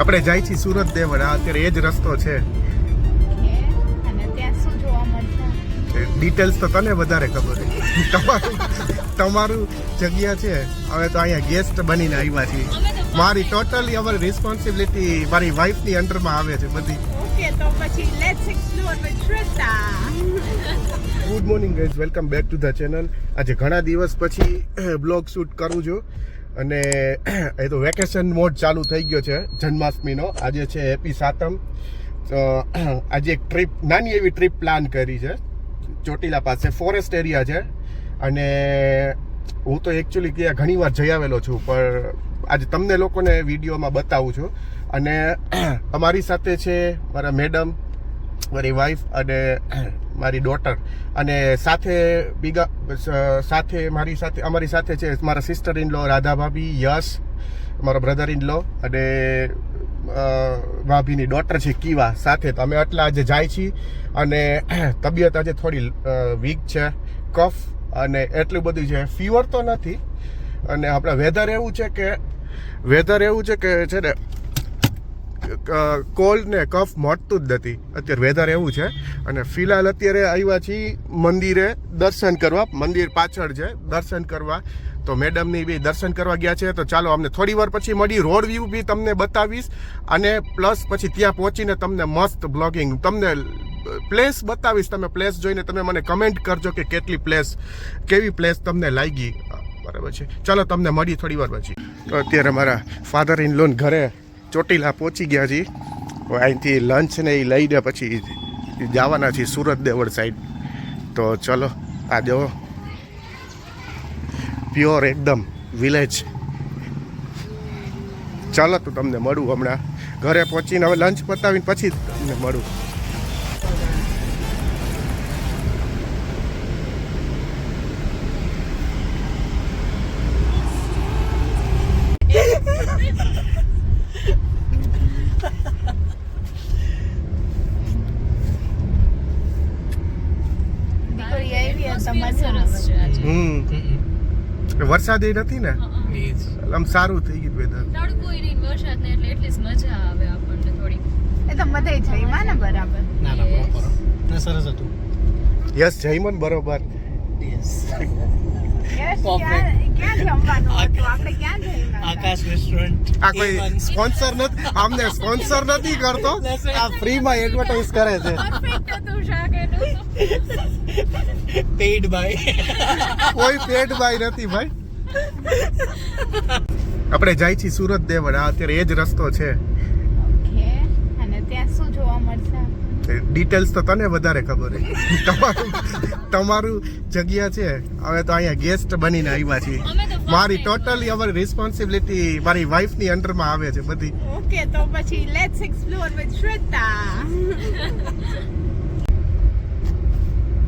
આપણે જાય છીએ સુરત દેવળ. આ અત્યારે એ જ રસ્તો છે. અને ત્યાં શું જોવા મળશે? ડિટેલ્સ તો તને વધારે ખબર છે. તમારું જગ્યા છે. હવે તો અહીંયા ગેસ્ટ બનીને આવ્યા છીએ. મારી ટોટલી અમારી રિસ્પોન્સિબિલિટી મારી વાઈફની અંડરમાં આવે છે બધી. ઓકે, તો પછી let's explore with Shweta. Good morning guys, welcome back to the channel. આજે ઘણા દિવસ પછી બ્લોગ શૂટ કરું છું અને એ તો વેકેશન મોડ ચાલુ થઈ ગયો છે જન્માષ્ટમીનો. આજે છે હેપી સાતમ. તો આજે એક ટ્રીપ, નાની એવી ટ્રીપ પ્લાન કરી છે ચોટીલા પાસે. ફોરેસ્ટ એરિયા છે અને હું તો એકચ્યુઅલી ત્યાં ઘણી વાર જઈ આવેલો છું, પણ આજે તમને લોકોને વિડીયોમાં બતાવું છું. અને અમારી સાથે છે મારા મેડમ, મારી વાઈફ અને મારી ડોટર, અને સાથે અમારી સાથે છે મારા સિસ્ટર ઇન લો રાધા ભાભી, યશ મારો બ્રધર ઇન લો, અને ભાભીની ડોટર છે કીવા સાથે. તો અમે આટલા આજે જાય છીએ અને તબિયત આજે થોડી વીક છે, કફ અને એટલું બધું છે. ફીવર તો નથી, અને આપણા વેધર એવું છે કે છે ને કોલ્ડ ને કફ મળતું જ નથી અત્યારે. વેધર એવું છે. અને ફિલહાલ અત્યારે આવ્યા છીએ મંદિરે દર્શન કરવા. મંદિર પાછળ છે, દર્શન કરવા. તો મેડમની બી દર્શન કરવા ગયા છે. તો ચાલો અમને થોડી વાર પછી મળી. રોડ વ્યૂ બી તમને બતાવીશ, અને પ્લસ પછી ત્યાં પહોંચીને તમને મસ્ત બ્લોગિંગ, તમને પ્લેસ બતાવીશ. તમે પ્લેસ જોઈને તમે મને કમેન્ટ કરજો કે કેવી પ્લેસ તમને લાગી. બરાબર છે, ચાલો તમને મળી થોડી વાર પછી. તો અત્યારે મારા ફાધર ઇન લોન ઘરે ચોટીલા પહોંચી ગયા છીએ. અહીંથી લંચ ને એ લઈને પછી જવાના છીએ સુરત દેવળ સાઈડ. તો ચલો, આ જો પ્યોર એકદમ વિલેજ. ચાલો તો તમને મળું હમણાં ઘરે પહોંચીને. હવે લંચ પતાવીને પછી તમને મળું. વરસાદ એ નથી ને, આમ સારું થઈ ગયું વેધર. મજા આવે આપણને થોડી. એ તો બધે જઈમાં ને બરાબર. ના પ્રોપર ને સરસ હતું. યસ, જયમન બરોબર. યસ. ક્યાં જમવાનું હતું? આપણે ક્યાં જઈમાં? આકાશ રેસ્ટોરન્ટ. આ કોઈ સ્પોન્સર નથી, આમને સ્પોન્સર નથી કરતો, આ ફ્રીમાં એડવર્ટાઇઝ કરે છે. પરફેક્ટ હતું શાક એનું. પેડ બાય. કોઈ પેડ બાય નથી ભાઈ. આપણે જાય છીએ સુરત દેવળ. આ અત્યારે એ જ રસ્તો છે. ઓકે, અને ત્યાં શું જોવા મળશે? ડિટેલ્સ તો તને વધારે ખબર છે. તમારું જગ્યા છે. હવે તો અહીંયા ગેસ્ટ બનીને આવ્યા છીએ. મારી ટોટલી અમારી રિસ્પોન્સિબિલિટી મારી વાઈફની અંડરમાં આવે છે બધી. ઓકે, તો પછી let's explore with Shweta.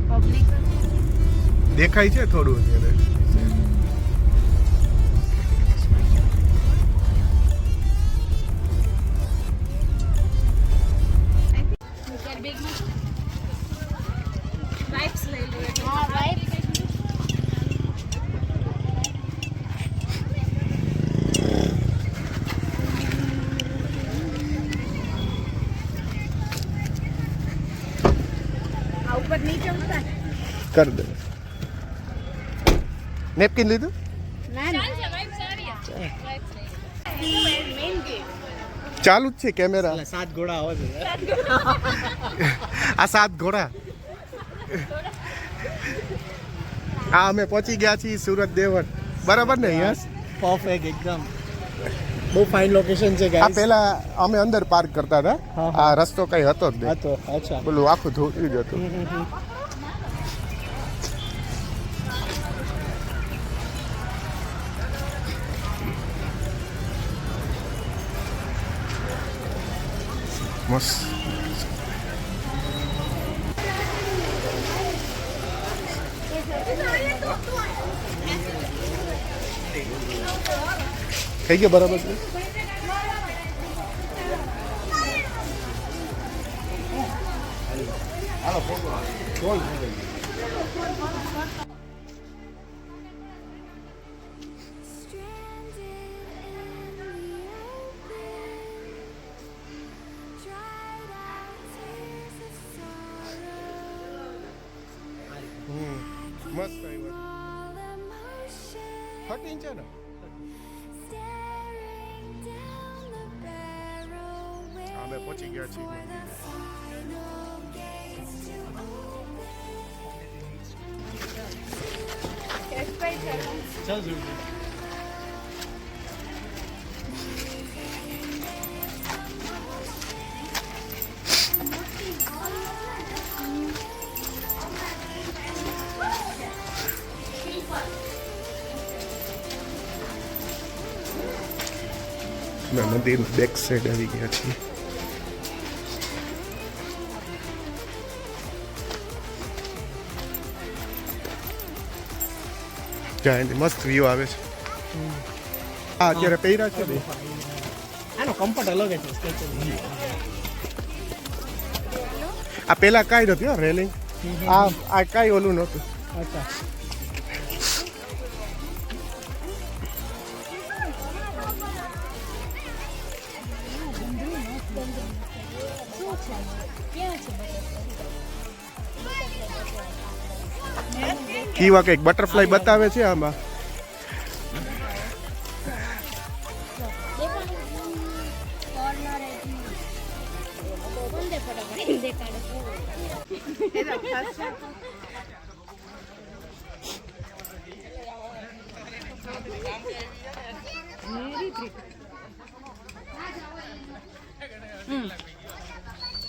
Public દેખાય છે થોડું અત્યારે. ઉપર નીચે ઉતાર. કર દે. નેપકિન લીધું? ના ના, મેઇન ગેટ. ચાલુ જ છે કેમેરા. 7 ઘોડા આવે છે. આ 7 ઘોડા. હા, અમે પહોંચી ગયા છીએ સુરત દેવળ. બરાબર ને? યસ, પરફેક્ટ એકદમ. બહુ ફાઇન લોકેશન છે આ ગાઈસ. પહેલા અમે અંદર પાર્ક કરતા હતા. હા. આ રસ્તો કઈ હતો જ હા નહીં. તો અચ્છા. પેલું આખું ધોયું જ હતું. મસ્ત. થઈ ગયો બરાબર છે. 13 છે ને અમે પહોંચી ગયા છીએ ચાલ જોયું મંદિર બેક સાઈડ આવી ગયા છીએ ત્યાં મસ્ત વ્યૂ આવે છે હા અત્યારે પહેર્યા છે ને આનો કમ્ફર્ટ અલગ જ છે સ્કેચર આ પેલા કાંઈ નથી હો રેલિંગ આ કાંઈ ઓલું નહોતું અચ્છા કીવા કંઈક બટરફ્લાય બતાવે છે આમાં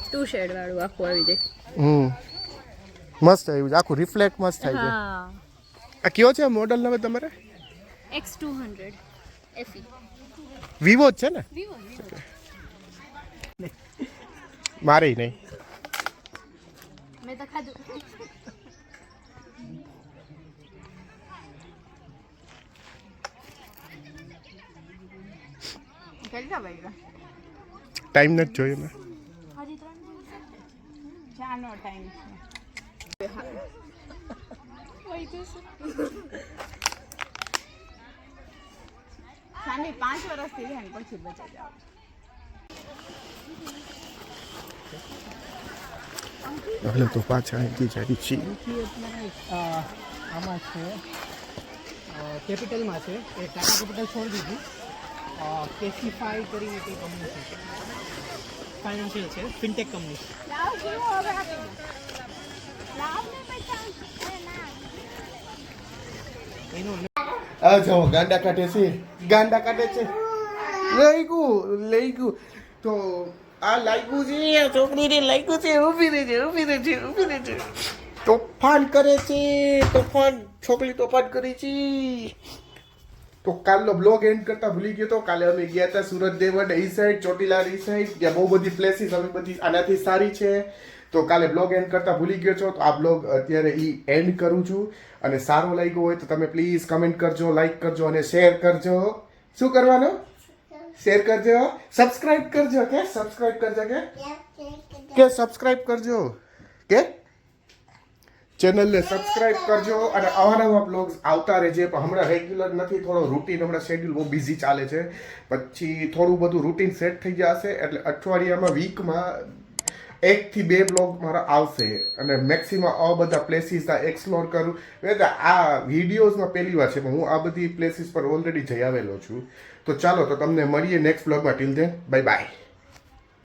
ટુ શેડ વાળું આખું આવી જાય મસ્ત આવ્યું છે આખું રિફ્લેક્ટ મસ્ત થાય છે આ કયો છે મોડલ નવે તમારે X200 FE વિવો જ છે ને વિવો મારે નહીં મેં તો ખાધું કેટલા વાગ્યા ટાઈમ નથી જોયો મેં હજી 3 ચાનો ટાઈમ છે સાંજે 5 વર્ષથી છે ને પછી બચા જાવ હાલો તો પાછા અહીંથી જાય છીએ આમાં છે કેપિટલમાં છે એ ટાટા કેપિટલ છોડી દીધું કેસીફાઈ કરીને કંઈ કંપની છે ફાઇનાન્શિયલ છે ફિનટેક કંપની લાવ કેવો હવે આપી દો લાવ ને પૈસા એનું આ જો ગાંડા કાઢે છે ગાંડા કાઢે છે લઈ ગયું તો આ લાગ્યું છે આ છોકરીને લાગ્યું છે ઊભી રહે છે તોફાન કરે છે છોકરી તોફાન કરી છે તો કાલનો બ્લોગ એન્ડ કરતા ભૂલી ગયો તો કાલે અમે ગયા હતા સુરત દેવડ એ સાઈડ ચોટીલા એ સાઈડ ત્યાં બહુ બધી પ્લેસીસ અમે બધી આનાથી સારી છે તો કાલે બ્લોગ એન્ડ કરતા ભૂલી ગયો છો તો આ બ્લોગ અત્યારે એન્ડ કરું છું અને સારો લાગ્યો હોય તો તમે પ્લીઝ કમેન્ટ કરજો લાઈક કરજો અને શેર કરજો શું કરવાનું શેર કરજો સબસ્ક્રાઇબ કરજો કે સબસ્ક્રાઇબ કરજો કે ચેનલને સબસ્ક્રાઇબ કરજો અને અવારનવાર બ્લોગ્સ આવતા રહેજે પણ હમણાં રેગ્યુલર નથી થોડો રૂટીન હમણાં શેડ્યુલ બહુ બિઝી ચાલે છે પછી થોડું બધું રૂટીન સેટ થઈ જશે એટલે અઠવાડિયામાં વીકમાં 1 થી 2 બ્લોગ મારા આવશે અને મેક્સિમમ આ બધા પ્લેસીસ એક્સપ્લોર કરું આ વિડીયોઝમાં પહેલી વાર છે પણ હું આ બધી પ્લેસીસ પર ઓલરેડી જઈ આવેલો છું તો ચાલો તો તમને મળીએ નેક્સ્ટ બ્લોગમાં ટીલ ધેન બાય બાય